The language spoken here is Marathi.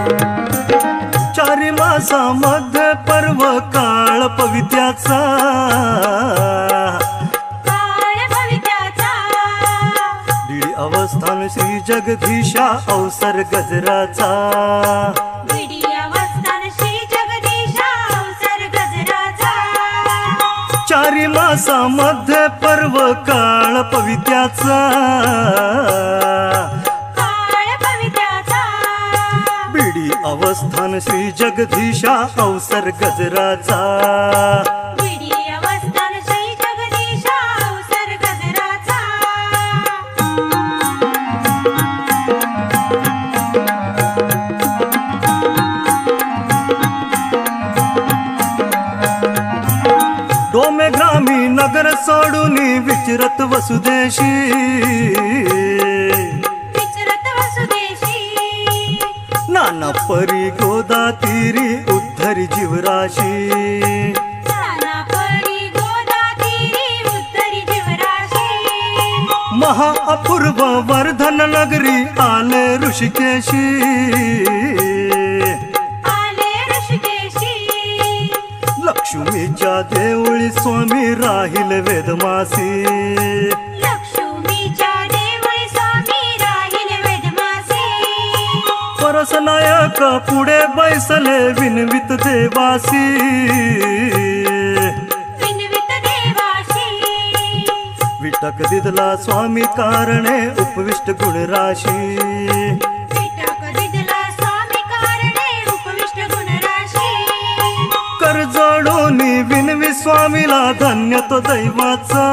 चारी मासामध्ये पर्व काळ पवित्याचा, बीडी अवस्थान श्री जगदीशा अवसर गजराचा, चारी मासामध्ये पर्व काळ पवित्याचा, बीडी अवस्थान श्री जगदीशा अवसर गजराचा, डोमे ग्रामी नगर सोडून विचरत वसुदेशी, नाना परी गोदा तीरी उद्धरी जीवराशी, महा अपूर्व वर्धन नगरी आले ऋषिकेशी, लक्ष्मीच्या देवळी स्वामी राहील वेदमासी, परसनायक पुढे बैसले विनवित देवासी, विटक दिदला स्वामी कारणे उपविष्ट गुणराशी, कर जोडून विनवी स्वामीला धन्य तो दैवाचा,